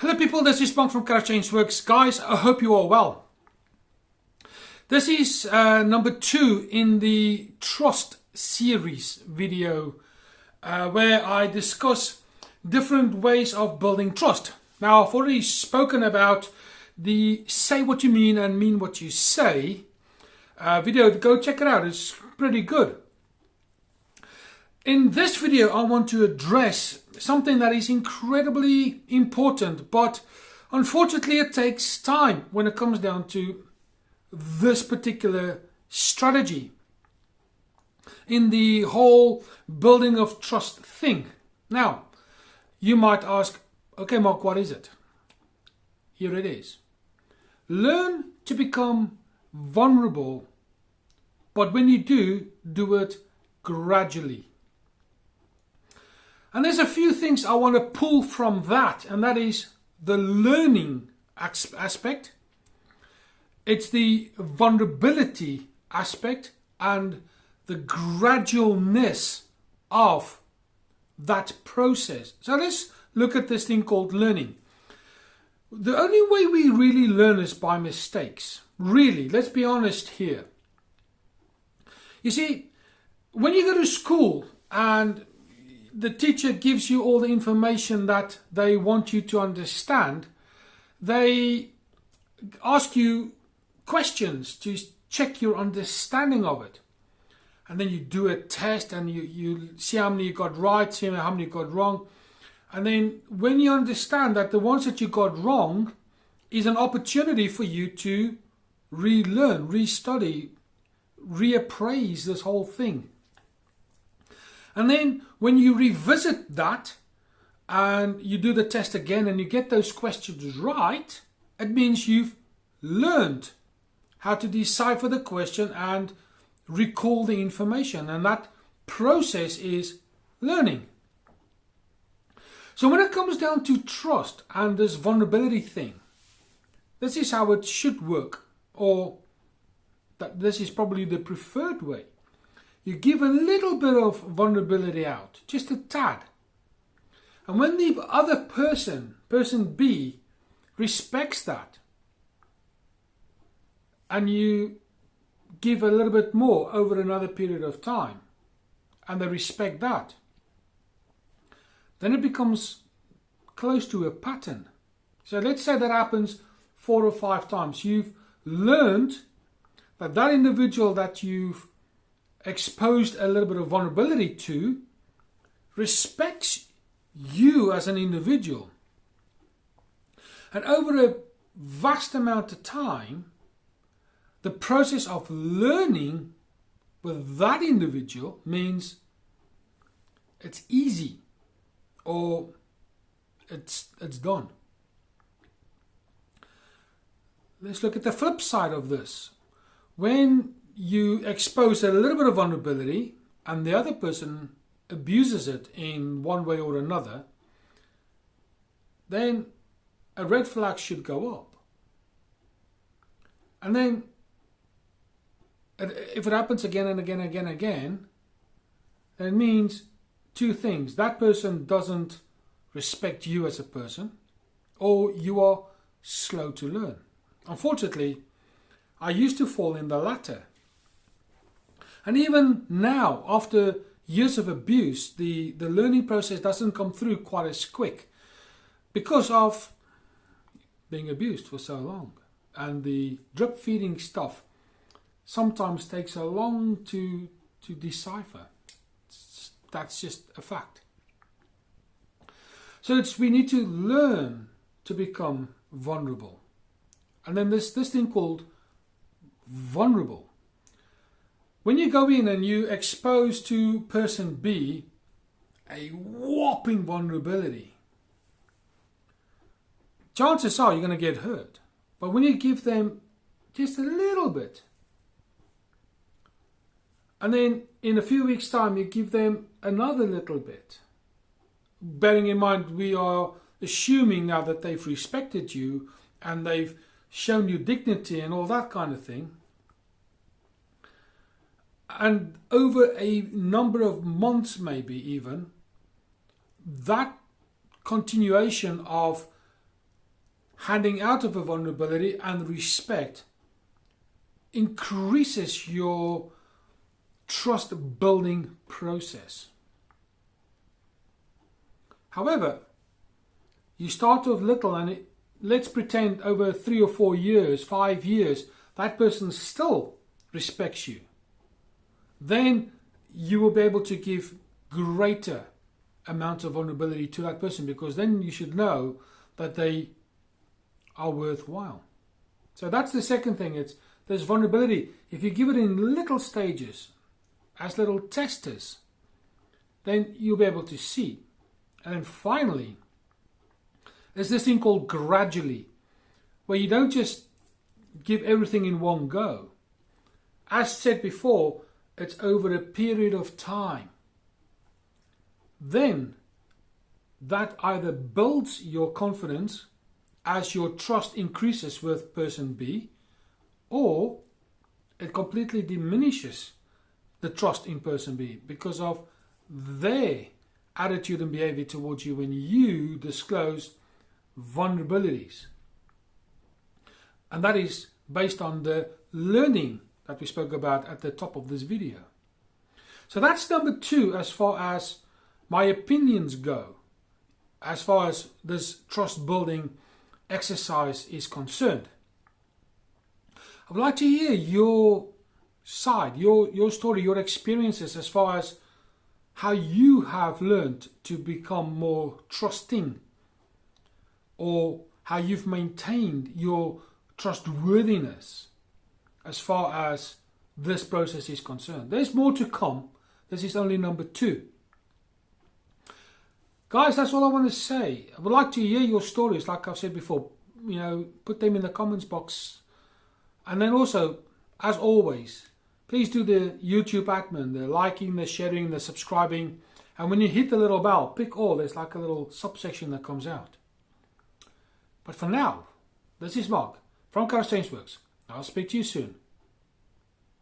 Hello people, this is Mark from Kharischangeworks. Guys, I hope you are well. This is number 2 in the Trust series video where I discuss different ways of building trust. Now, I've already spoken about the say what you mean and mean what you say video. Go check it out, it's pretty good. In this video, I want to address something that is incredibly important, but unfortunately it takes time when it comes down to this particular strategy in the whole building of trust thing. Now, you might ask, okay Mark, what is it? Here it is. Learn to become vulnerable, but when you do it gradually. And there's a few things I want to pull from that, and that is the learning aspect, it's the vulnerability aspect, and the gradualness of that process. So let's look at this thing called learning. The only way we really learn is by mistakes. Really, let's be honest here. You see, when you go to school and the teacher gives you all the information that they want you to understand, they ask you questions to check your understanding of it. And then you do a test and you see how many you got right, see how many you got wrong. And then when you understand that the ones that you got wrong is an opportunity for you to relearn, restudy, reappraise this whole thing. And then when you revisit that and you do the test again and you get those questions right, it means you've learned how to decipher the question and recall the information. And that process is learning. So when it comes down to trust and this vulnerability thing, this is how it should work, or that this is probably the preferred way. You give a little bit of vulnerability out, just a tad. And when the other person B, respects that, and you give a little bit more over another period of time, and they respect that, then it becomes close to a pattern. So let's say that happens 4 or 5 times. You've learned that that individual that you've exposed a little bit of vulnerability to respects you as an individual. And over a vast amount of time, the process of learning with that individual means it's easy, or it's done. Let's look at the flip side of this. When you expose a little bit of vulnerability and the other person abuses it in one way or another, then a red flag should go up. And then if it happens again and again and again, then it means 2 things. That person doesn't respect you as a person, or you are slow to learn. Unfortunately, I used to fall in the latter. And even now, after years of abuse, the learning process doesn't come through quite as quick because of being abused for so long. And the drip feeding stuff sometimes takes a long to decipher. That's just a fact. So we need to learn to become vulnerable. And then this thing called vulnerable. When you go in and you expose to person B a whopping vulnerability, chances are you're going to get hurt. But when you give them just a little bit, and then in a few weeks' time you give them another little bit, bearing in mind we are assuming now that they've respected you and they've shown you dignity and all that kind of thing, and over a number of months maybe even, that continuation of handing out of a vulnerability and respect increases your trust building process. However, you start off little, and let's pretend over 3 or 4 years, 5 years, that person still respects you. Then you will be able to give greater amount of vulnerability to that person, because then you should know that they are worthwhile. So that's the second thing. There's vulnerability. If you give it in little stages, as little testers, then you'll be able to see. And then finally, there's this thing called gradually, where you don't just give everything in one go. As said before, it's over a period of time. Then that either builds your confidence as your trust increases with person B, or it completely diminishes the trust in person B because of their attitude and behavior towards you when you disclose vulnerabilities. And that is based on the learning that we spoke about at the top of this video. So that's number 2 as far as my opinions go, as far as this trust building exercise is concerned. I would like to hear your side, your story, your experiences as far as how you have learned to become more trusting, or how you've maintained your trustworthiness as far as this process is concerned. There's more to come. This is only number 2. Guys, that's all I want to say. I would like to hear your stories, like I've said before. Put them in the comments box. And then also, as always, please do the YouTube admin, the liking, the sharing, the subscribing. And when you hit the little bell, pick all. There's like a little subsection that comes out. But for now, this is Mark from Kharischangeworks. I'll speak to you soon.